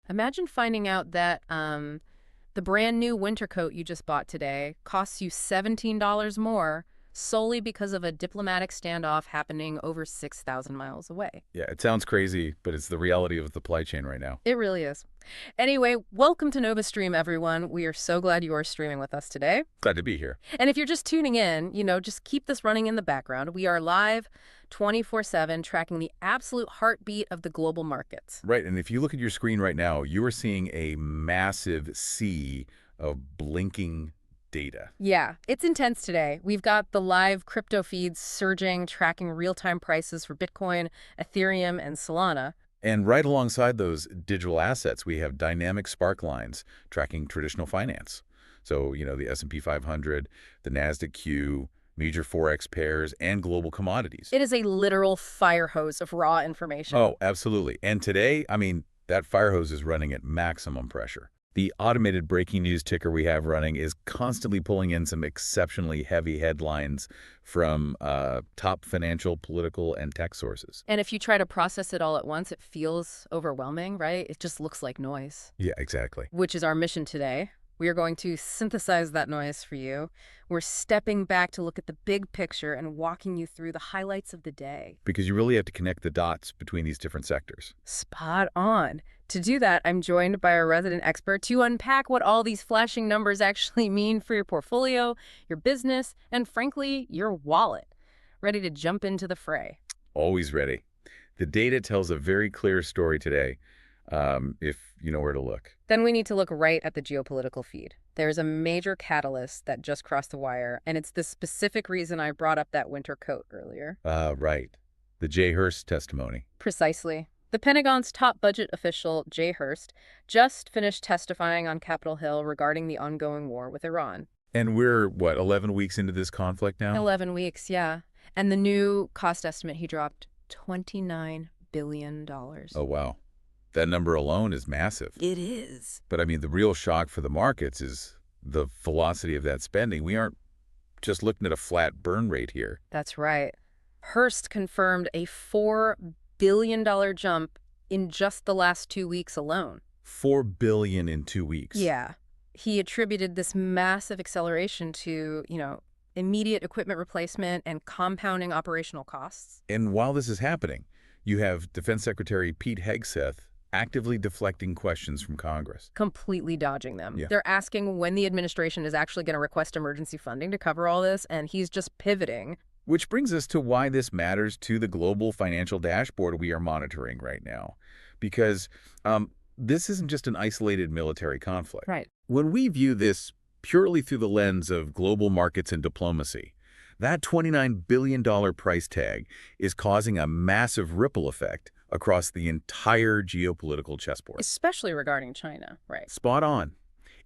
Imagine finding out that the brand new winter coat you just bought today costs you $17 more solely because of a diplomatic standoff happening over 6,000 miles away. Yeah, it sounds crazy, but it's the reality of the supply chain right now. It really is. Anyway, welcome to NovaStream, everyone. We are so glad you are streaming with us today. Glad to be here. And if you're just tuning in, just keep this running in the background. We are live 24/7, tracking the absolute heartbeat of the global markets. Right, and if you look at your screen right now, you are seeing a massive sea of blinking data. Yeah, it's intense today. We've got the live crypto feeds surging, tracking real-time prices for Bitcoin, Ethereum, and Solana. And right alongside those digital assets, we have dynamic spark lines tracking traditional finance. So, the S&P 500, the NASDAQ Q, major Forex pairs, and global commodities. It is a literal fire hose of raw information. Oh, absolutely. And today, that fire hose is running at maximum pressure. The automated breaking news ticker we have running is constantly pulling in some exceptionally heavy headlines from top financial, political, and tech sources. And if you try to process it all at once, it feels overwhelming, right? It just looks like noise. Yeah, exactly. Which is our mission today. We are going to synthesize that noise for you. We're stepping back to look at the big picture and walking you through the highlights of the day. Because you really have to connect the dots between these different sectors. Spot on. To do that, I'm joined by our resident expert to unpack what all these flashing numbers actually mean for your portfolio, your business, and frankly, your wallet. Ready to jump into the fray. Always ready. The data tells a very clear story today, if you know where to look. Then we need to look right at the geopolitical feed. There's a major catalyst that just crossed the wire, and it's the specific reason I brought up that winter coat earlier. Right. The Jay Hurst testimony. Precisely. The Pentagon's top budget official, Jay Hurst, just finished testifying on Capitol Hill regarding the ongoing war with Iran. And we're, 11 weeks into this conflict now? 11 weeks, yeah. And the new cost estimate he dropped, $29 billion. Oh, wow. That number alone is massive. It is. But the real shock for the markets is the velocity of that spending. We aren't just looking at a flat burn rate here. That's right. Hurst confirmed a $4 billion jump in just the last 2 weeks alone. $4 billion in 2 weeks. Yeah. He attributed this massive acceleration to, immediate equipment replacement and compounding operational costs. And while this is happening, you have Defense Secretary Pete Hegseth actively deflecting questions from Congress. Completely dodging them. Yeah. They're asking when the administration is actually going to request emergency funding to cover all this, and he's just pivoting. Which brings us to why this matters to the global financial dashboard we are monitoring right now. Because this isn't just an isolated military conflict. Right. When we view this purely through the lens of global markets and diplomacy, that $29 billion price tag is causing a massive ripple effect across the entire geopolitical chessboard. Especially regarding China, right? Spot on.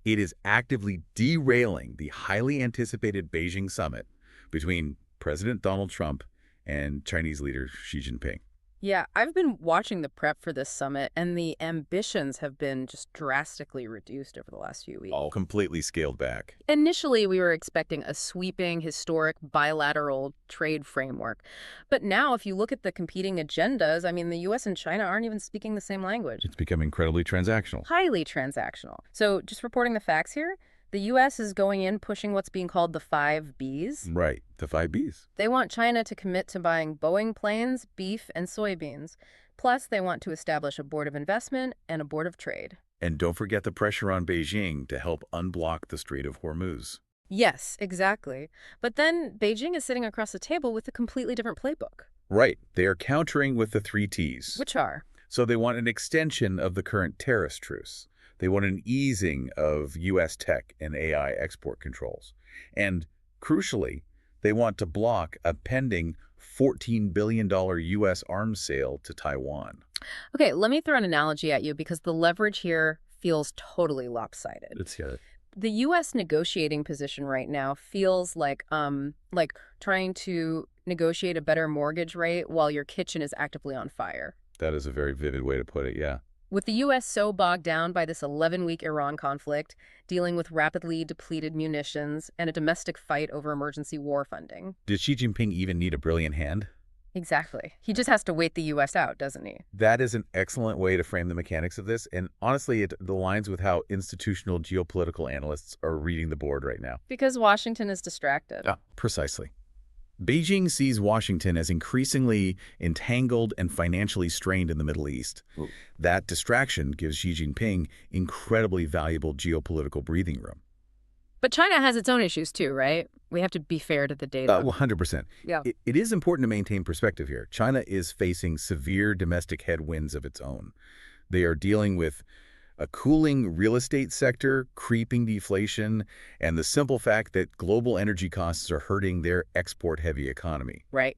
It is actively derailing the highly anticipated Beijing summit between President Donald Trump and Chinese leader Xi Jinping. Yeah, I've been watching the prep for this summit, and the ambitions have been just drastically reduced over the last few weeks. All completely scaled back. Initially, we were expecting a sweeping, historic, bilateral trade framework. But now, if you look at the competing agendas, the U.S. and China aren't even speaking the same language. It's become incredibly transactional. Highly transactional. So just reporting the facts here, the U.S. is going in pushing what's being called the 5 Bs. Right, the 5 Bs. They want China to commit to buying Boeing planes, beef, and soybeans. Plus, they want to establish a board of investment and a board of trade. And don't forget the pressure on Beijing to help unblock the Strait of Hormuz. Yes, exactly. But then Beijing is sitting across the table with a completely different playbook. Right. They are countering with the 3 Ts. Which are? So they want an extension of the current tariff truce. They want an easing of U.S. tech and AI export controls. And crucially, they want to block a pending $14 billion U.S. arms sale to Taiwan. Okay, let me throw an analogy at you because the leverage here feels totally lopsided. Let's get it. The U.S. negotiating position right now feels like trying to negotiate a better mortgage rate while your kitchen is actively on fire. That is a very vivid way to put it, yeah. With the U.S. so bogged down by this 11-week Iran conflict, dealing with rapidly depleted munitions, and a domestic fight over emergency war funding. Did Xi Jinping even need a brilliant hand? Exactly. He just has to wait the U.S. out, doesn't he? That is an excellent way to frame the mechanics of this, and honestly, it aligns with how institutional geopolitical analysts are reading the board right now. Because Washington is distracted. Precisely. Beijing sees Washington as increasingly entangled and financially strained in the Middle East. Ooh. That distraction gives Xi Jinping incredibly valuable geopolitical breathing room. But China has its own issues too, right? We have to be fair to the data. 100%. Yeah. It is important to maintain perspective here. China is facing severe domestic headwinds of its own. They are dealing with a cooling real estate sector, creeping deflation, and the simple fact that global energy costs are hurting their export-heavy economy. Right.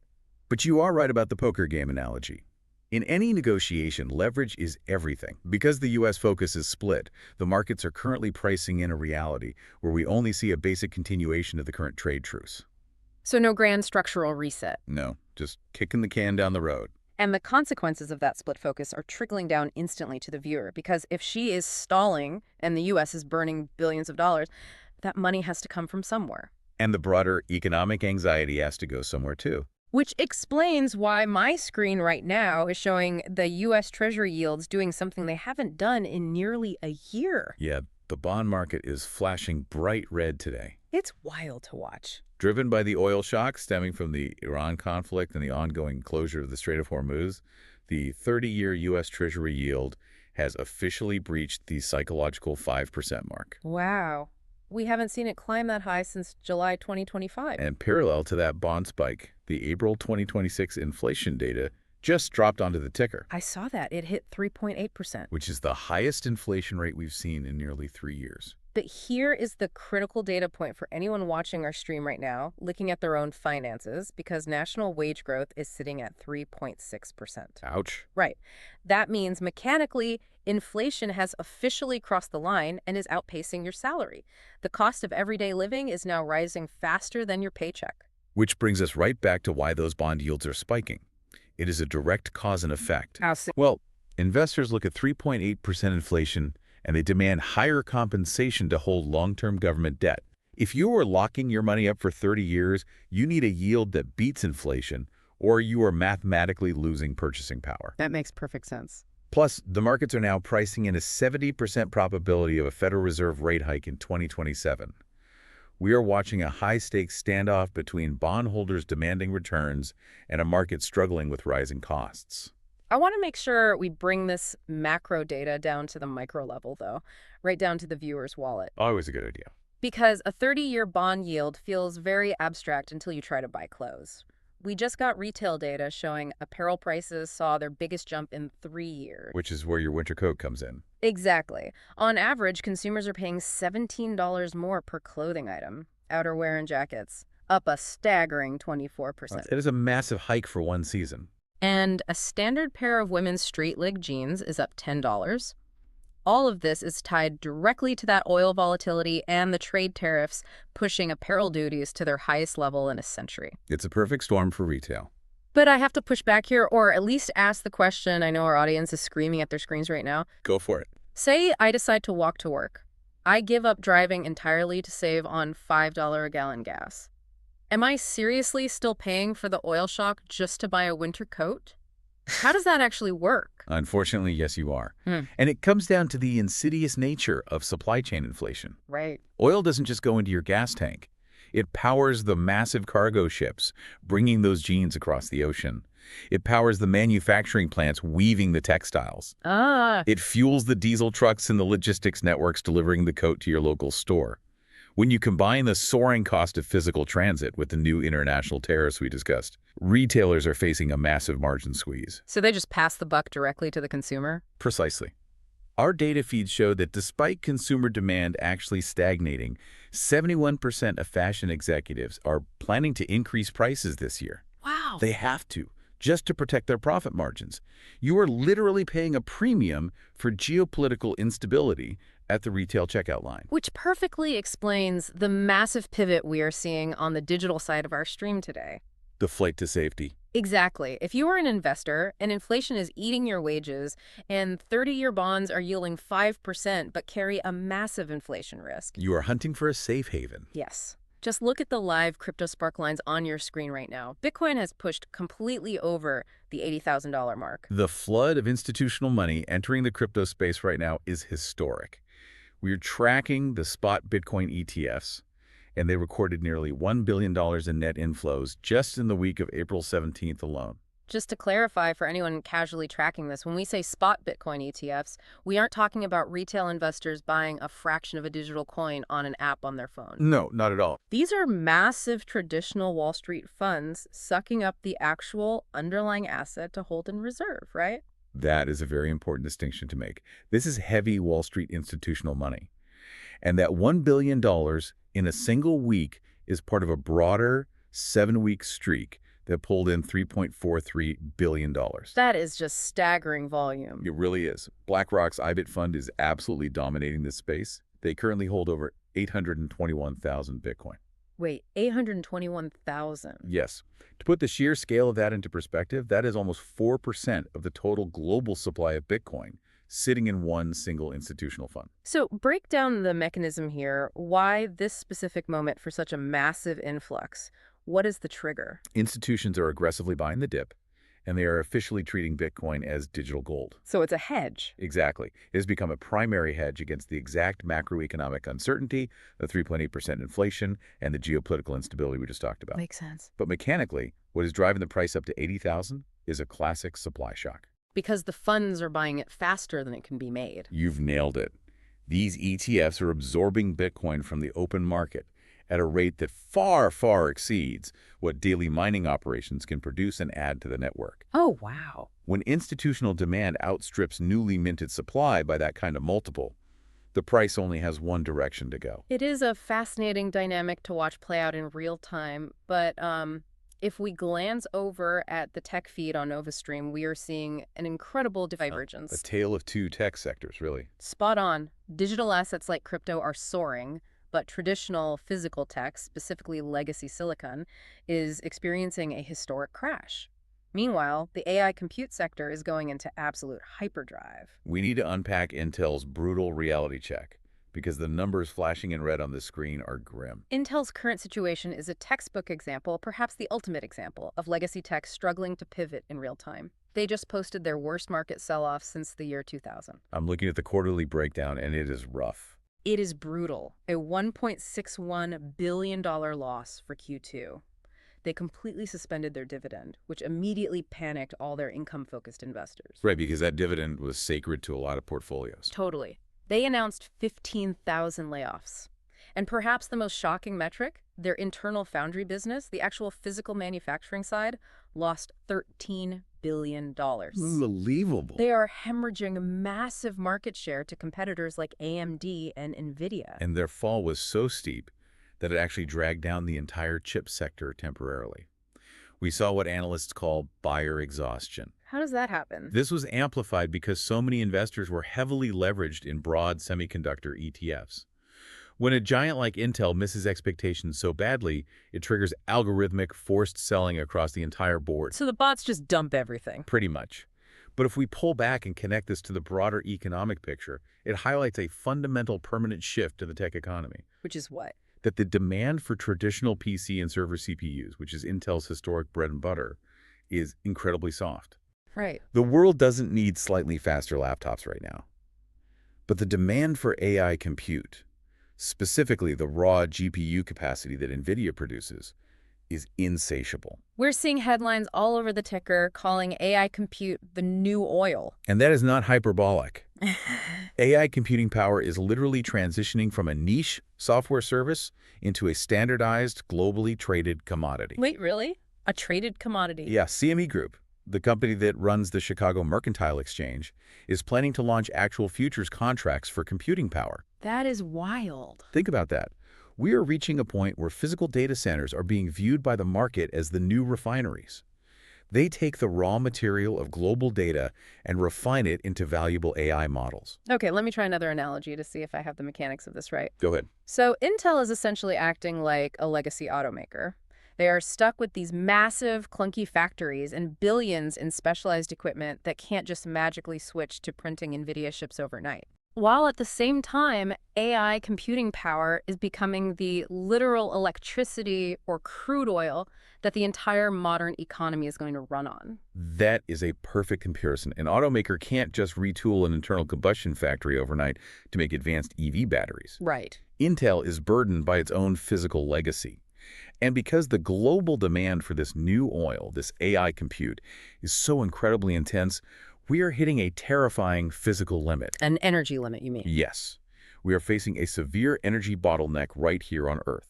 But you are right about the poker game analogy. In any negotiation, leverage is everything. Because the U.S. focus is split, the markets are currently pricing in a reality where we only see a basic continuation of the current trade truce. So no grand structural reset. No, just kicking the can down the road. And the consequences of that split focus are trickling down instantly to the viewer, because if she is stalling and the U.S. is burning billions of dollars, that money has to come from somewhere. And the broader economic anxiety has to go somewhere too. Which explains why my screen right now is showing the U.S. Treasury yields doing something they haven't done in nearly a year. Yeah, the bond market is flashing bright red today. It's wild to watch. Driven by the oil shock stemming from the Iran conflict and the ongoing closure of the Strait of Hormuz, the 30-year U.S. Treasury yield has officially breached the psychological 5% mark. Wow. We haven't seen it climb that high since July 2025. And parallel to that bond spike, the April 2026 inflation data just dropped onto the ticker. I saw that. It hit 3.8%. Which is the highest inflation rate we've seen in nearly 3 years. But here is the critical data point for anyone watching our stream right now, looking at their own finances, because national wage growth is sitting at 3.6%. Ouch. Right. That means mechanically, inflation has officially crossed the line and is outpacing your salary. The cost of everyday living is now rising faster than your paycheck. Which brings us right back to why those bond yields are spiking. It is a direct cause and effect. Well, investors look at 3.8% inflation and they demand higher compensation to hold long-term government debt. If you are locking your money up for 30 years, you need a yield that beats inflation, or you are mathematically losing purchasing power. That makes perfect sense. Plus, the markets are now pricing in a 70% probability of a Federal Reserve rate hike in 2027. We are watching a high-stakes standoff between bondholders demanding returns and a market struggling with rising costs. I want to make sure we bring this macro data down to the micro level, though, right down to the viewer's wallet. Always a good idea. Because a 30-year bond yield feels very abstract until you try to buy clothes. We just got retail data showing apparel prices saw their biggest jump in 3 years. Which is where your winter coat comes in. Exactly. On average, consumers are paying $17 more per clothing item, outerwear and jackets, up a staggering 24%. It is a massive hike for one season. And a standard pair of women's straight leg jeans is up $10. All of this is tied directly to that oil volatility and the trade tariffs pushing apparel duties to their highest level in a century. It's a perfect storm for retail. But I have to push back here, or at least ask the question I know our audience is screaming at their screens right now. Go for it. Say I decide to walk to work. I give up driving entirely to save on $5 a gallon gas. Am I seriously still paying for the oil shock just to buy a winter coat? How does that actually work? Unfortunately, yes, you are. And it comes down to the insidious nature of supply chain inflation. Right. Oil doesn't just go into your gas tank. It powers the massive cargo ships bringing those jeans across the ocean. It powers the manufacturing plants weaving the textiles. It fuels the diesel trucks and the logistics networks delivering the coat to your local store. When you combine the soaring cost of physical transit with the new international tariffs we discussed, retailers are facing a massive margin squeeze. So they just pass the buck directly to the consumer? Precisely. Our data feeds show that despite consumer demand actually stagnating, 71% of fashion executives are planning to increase prices this year. Wow. They have to, just to protect their profit margins. You are literally paying a premium for geopolitical instability at the retail checkout line. Which perfectly explains the massive pivot we are seeing on the digital side of our stream today. The flight to safety. Exactly. If you are an investor and inflation is eating your wages and 30-year bonds are yielding 5% but carry a massive inflation risk. You are hunting for a safe haven. Yes. Just look at the live crypto spark lines on your screen right now. Bitcoin has pushed completely over the $80,000 mark. The flood of institutional money entering the crypto space right now is historic. We're tracking the spot Bitcoin ETFs, and they recorded nearly $1 billion in net inflows just in the week of April 17th alone. Just to clarify for anyone casually tracking this, when we say spot Bitcoin ETFs, we aren't talking about retail investors buying a fraction of a digital coin on an app on their phone. No, not at all. These are massive traditional Wall Street funds sucking up the actual underlying asset to hold in reserve, right? That is a very important distinction to make. This is heavy Wall Street institutional money. And that $1 billion in a single week is part of a broader 7-week streak that pulled in $3.43 billion. That is just staggering volume. It really is. BlackRock's IBIT fund is absolutely dominating this space. They currently hold over 821,000 Bitcoin. Wait, 821,000? Yes. To put the sheer scale of that into perspective, that is almost 4% of the total global supply of Bitcoin sitting in one single institutional fund. So break down the mechanism here. Why this specific moment for such a massive influx? What is the trigger? Institutions are aggressively buying the dip, and they are officially treating Bitcoin as digital gold. So it's a hedge. Exactly. It has become a primary hedge against the exact macroeconomic uncertainty, the 3.8% inflation, and the geopolitical instability we just talked about. Makes sense. But mechanically, what is driving the price up to 80,000 is a classic supply shock. Because the funds are buying it faster than it can be made. You've nailed it. These ETFs are absorbing Bitcoin from the open market at a rate that far, far exceeds what daily mining operations can produce and add to the network. Oh, wow. When institutional demand outstrips newly minted supply by that kind of multiple, the price only has one direction to go. It is a fascinating dynamic to watch play out in real time, but if we glance over at the tech feed on NovaStream, we are seeing an incredible divergence. A tale of two tech sectors, really. Spot on. Digital assets like crypto are soaring, but traditional physical tech, specifically legacy silicon, is experiencing a historic crash. Meanwhile, the AI compute sector is going into absolute hyperdrive. We need to unpack Intel's brutal reality check, because the numbers flashing in red on the screen are grim. Intel's current situation is a textbook example, perhaps the ultimate example, of legacy tech struggling to pivot in real time. They just posted their worst market sell-off since the year 2000. I'm looking at the quarterly breakdown, and it is rough. It is brutal. A $1.61 billion loss for Q2. They completely suspended their dividend, which immediately panicked all their income-focused investors. Right, because that dividend was sacred to a lot of portfolios. Totally. They announced 15,000 layoffs. And perhaps the most shocking metric, their internal foundry business, the actual physical manufacturing side, lost $13 billion. Unbelievable. They are hemorrhaging massive market share to competitors like AMD and NVIDIA. And their fall was so steep that it actually dragged down the entire chip sector temporarily. We saw what analysts call buyer exhaustion. How does that happen? This was amplified because so many investors were heavily leveraged in broad semiconductor ETFs. When a giant like Intel misses expectations so badly, it triggers algorithmic forced selling across the entire board. So the bots just dump everything. Pretty much. But if we pull back and connect this to the broader economic picture, it highlights a fundamental permanent shift to the tech economy. Which is what? That the demand for traditional PC and server CPUs, which is Intel's historic bread and butter, is incredibly soft. Right. The world doesn't need slightly faster laptops right now. But the demand for AI compute, specifically the raw GPU capacity that NVIDIA produces, is insatiable. We're seeing headlines all over the ticker calling AI compute the new oil. And that is not hyperbolic. AI computing power is literally transitioning from a niche software service into a standardized, globally traded commodity. Wait, really? A traded commodity? Yeah, CME Group, the company that runs the Chicago Mercantile Exchange, is planning to launch actual futures contracts for computing power. That is wild. Think about that. We are reaching a point where physical data centers are being viewed by the market as the new refineries. They take the raw material of global data and refine it into valuable AI models. Okay, let me try another analogy to see if I have the mechanics of this right. Go ahead. So Intel is essentially acting like a legacy automaker. They are stuck with these massive, clunky factories and billions in specialized equipment that can't just magically switch to printing NVIDIA chips overnight. while at the same time, AI computing power is becoming the literal electricity or crude oil that the entire modern economy is going to run on. That is a perfect comparison. An automaker can't just retool an internal combustion factory overnight to make advanced EV batteries. Right. Intel is burdened by its own physical legacy. And because the global demand for this new oil, this AI compute, is so incredibly intense, we are hitting a terrifying physical limit. An energy limit, you mean? Yes, we are facing a severe energy bottleneck right here on Earth.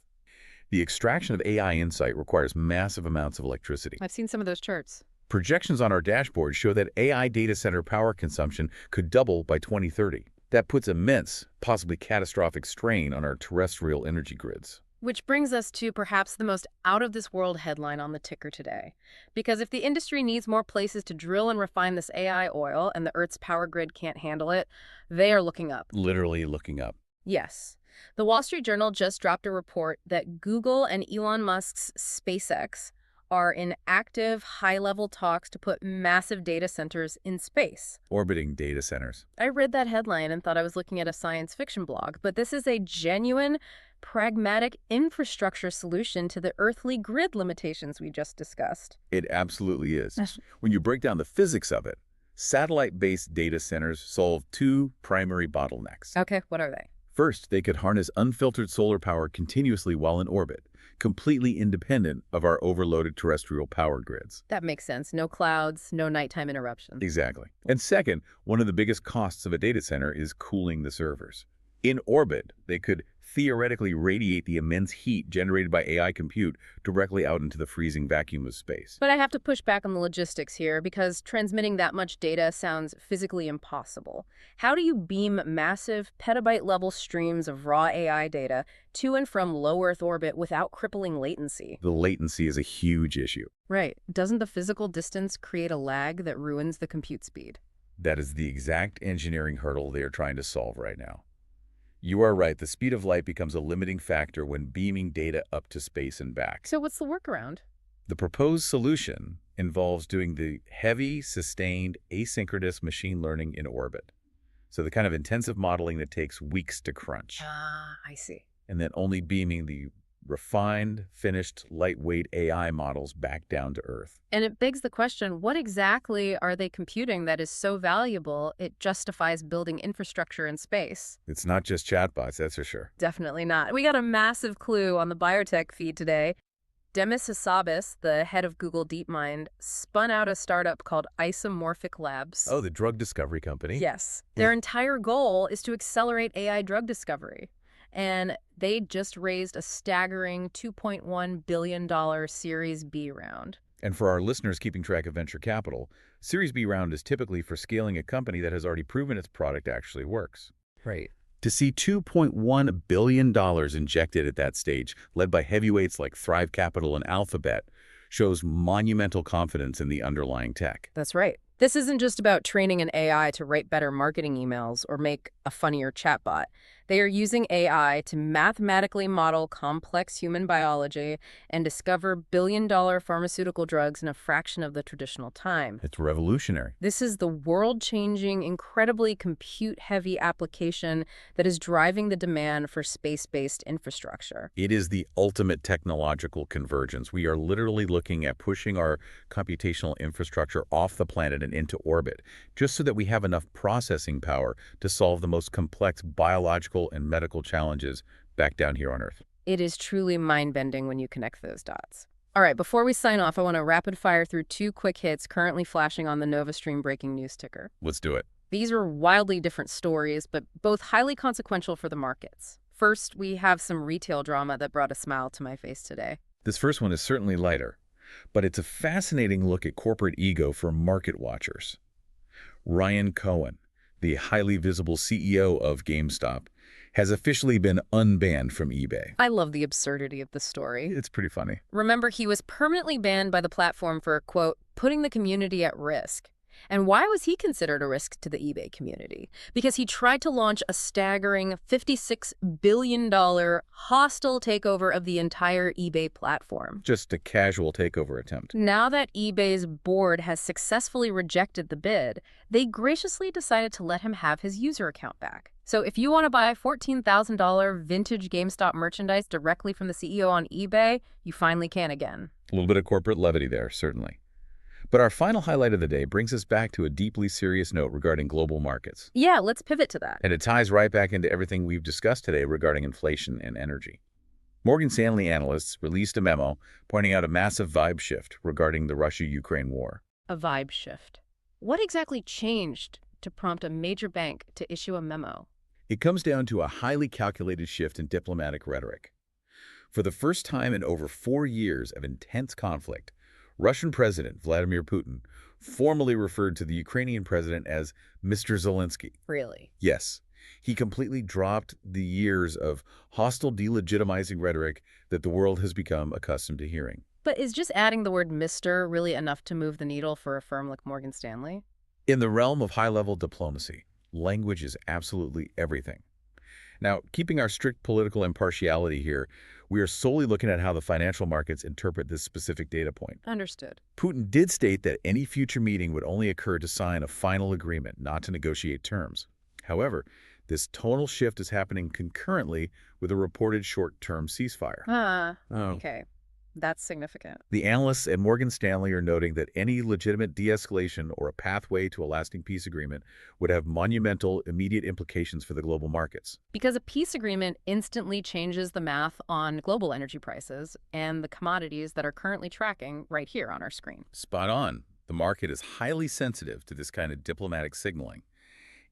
The extraction of AI insight requires massive amounts of electricity. I've seen some of those charts. Projections on our dashboard show that AI data center power consumption could double by 2030. That puts immense, possibly catastrophic strain on our terrestrial energy grids. Which brings us to perhaps the most out-of-this-world headline on the ticker today. Because if the industry needs more places to drill and refine this AI oil and the Earth's power grid can't handle it, they are looking up. Literally looking up. Yes. The Wall Street Journal just dropped a report that Google and Elon Musk's SpaceX are in active, high-level talks to put massive data centers in space. Orbiting data centers. I read that headline and thought I was looking at a science fiction blog, but this is a genuine, pragmatic infrastructure solution to the earthly grid limitations we just discussed. It absolutely is. When you break down the physics of it, satellite-based data centers solve two primary bottlenecks. Okay, what are they? First, they could harness unfiltered solar power continuously while in orbit, completely independent of our overloaded terrestrial power grids. That makes sense. No clouds, no nighttime interruptions. Exactly. And second, one of the biggest costs of a data center is cooling the servers. In orbit, they could theoretically radiate the immense heat generated by AI compute directly out into the freezing vacuum of space. But I have to push back on the logistics here because transmitting that much data sounds physically impossible. How do you beam massive petabyte-level streams of raw AI data to and from low Earth orbit without crippling latency? The latency is a huge issue. Right. Doesn't the physical distance create a lag that ruins the compute speed? That is the exact engineering hurdle they are trying to solve right now. You are right, the speed of light becomes a limiting factor when beaming data up to space and back. So what's the workaround? The proposed solution involves doing the heavy, sustained, asynchronous machine learning in orbit. So the kind of intensive modeling that takes weeks to crunch. Ah, I see. And then only beaming the refined, finished, lightweight AI models back down to Earth. And it begs the question, what exactly are they computing that is so valuable it justifies building infrastructure in space? It's not just chatbots, that's for sure. Definitely not. We got a massive clue on the biotech feed today. Demis Hassabis, the head of Google DeepMind, spun out a startup called Isomorphic Labs. Oh, the drug discovery company? Yes. Their entire goal is to accelerate AI drug discovery. And they just raised a staggering $2.1 billion Series B round. And for our listeners keeping track of venture capital, Series B round is typically for scaling a company that has already proven its product actually works. Right. To see $2.1 billion injected at that stage, led by heavyweights like Thrive Capital and Alphabet, shows monumental confidence in the underlying tech. That's right. This isn't just about training an AI to write better marketing emails or make a funnier chatbot. They are using AI to mathematically model complex human biology and discover billion-dollar pharmaceutical drugs in a fraction of the traditional time. It's revolutionary. This is the world-changing, incredibly compute-heavy application that is driving the demand for space-based infrastructure. It is the ultimate technological convergence. We are literally looking at pushing our computational infrastructure off the planet and into orbit, just so that we have enough processing power to solve the most complex biological and medical challenges back down here on Earth. It is truly mind-bending when you connect those dots. All right, before we sign off, I want to rapid fire through two quick hits currently flashing on the NovaStream breaking news ticker. Let's do it. These are wildly different stories, but both highly consequential for the markets. First, we have some retail drama that brought a smile to my face today. This first one is certainly lighter, but it's a fascinating look at corporate ego for market watchers. Ryan Cohen, the highly visible CEO of GameStop, has officially been unbanned from eBay. I love the absurdity of the story. It's pretty funny. Remember, he was permanently banned by the platform for, quote, putting the community at risk. And why was he considered a risk to the eBay community? Because he tried to launch a staggering $56 billion hostile takeover of the entire eBay platform. Just a casual takeover attempt. Now that eBay's board has successfully rejected the bid, they graciously decided to let him have his user account back. So if you want to buy $14,000 vintage GameStop merchandise directly from the CEO on eBay, you finally can again. A little bit of corporate levity there, certainly. But our final highlight of the day brings us back to a deeply serious note regarding global markets. Yeah, let's pivot to that. And it ties right back into everything we've discussed today regarding inflation and energy. Morgan Stanley analysts released a memo pointing out a massive vibe shift regarding the Russia-Ukraine war. A vibe shift. What exactly changed to prompt a major bank to issue a memo? It comes down to a highly calculated shift in diplomatic rhetoric. For the first time in over 4 years of intense conflict, Russian President Vladimir Putin formally referred to the Ukrainian president as Mr. Zelensky. Really? Yes, he completely dropped the years of hostile delegitimizing rhetoric that the world has become accustomed to hearing. But is just adding the word Mr. really enough to move the needle for a firm like Morgan Stanley? In the realm of high-level diplomacy, language is absolutely everything. Now, keeping our strict political impartiality here, we are solely looking at how the financial markets interpret this specific data point. Understood. Putin did state that any future meeting would only occur to sign a final agreement, not to negotiate terms. However, this tonal shift is happening concurrently with a reported short-term ceasefire. Okay. That's significant. The analysts at Morgan Stanley are noting that any legitimate de-escalation or a pathway to a lasting peace agreement would have monumental, immediate implications for the global markets. Because a peace agreement instantly changes the math on global energy prices and the commodities that are currently tracking right here on our screen. Spot on. The market is highly sensitive to this kind of diplomatic signaling.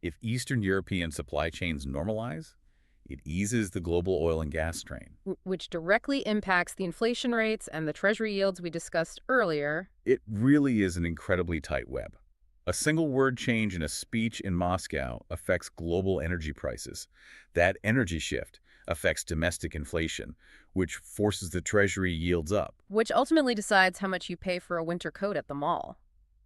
If Eastern European supply chains normalize, it eases the global oil and gas strain. Which directly impacts the inflation rates and the treasury yields we discussed earlier. It really is an incredibly tight web. A single word change in a speech in Moscow affects global energy prices. That energy shift affects domestic inflation, which forces the treasury yields up. Which ultimately decides how much you pay for a winter coat at the mall.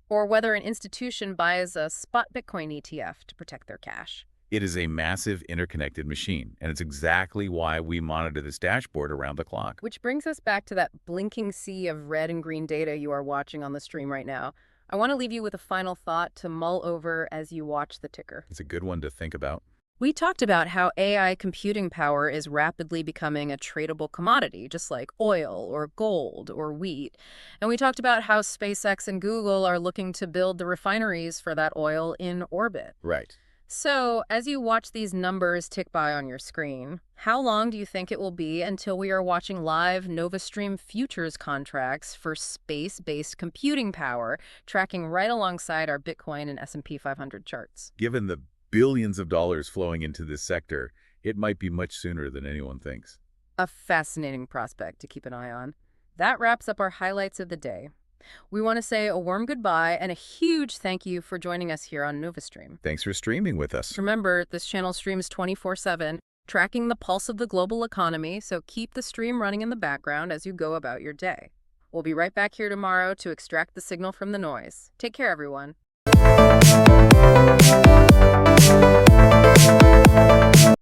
Or whether an institution buys a spot Bitcoin ETF to protect their cash. It is a massive interconnected machine, and it's exactly why we monitor this dashboard around the clock. Which brings us back to that blinking sea of red and green data you are watching on the stream right now. I want to leave you with a final thought to mull over as you watch the ticker. It's a good one to think about. We talked about how AI computing power is rapidly becoming a tradable commodity, just like oil or gold or wheat. And we talked about how SpaceX and Google are looking to build the refineries for that oil in orbit. Right. So, as you watch these numbers tick by on your screen, how long do you think it will be until we are watching live NovaStream futures contracts for space-based computing power, tracking right alongside our Bitcoin and S&P 500 charts? Given the billions of dollars flowing into this sector, it might be much sooner than anyone thinks. A fascinating prospect to keep an eye on. That wraps up our highlights of the day. We want to say a warm goodbye and a huge thank you for joining us here on NovaStream. Thanks for streaming with us. Remember, this channel streams 24/7, tracking the pulse of the global economy, so keep the stream running in the background as you go about your day. We'll be right back here tomorrow to extract the signal from the noise. Take care, everyone.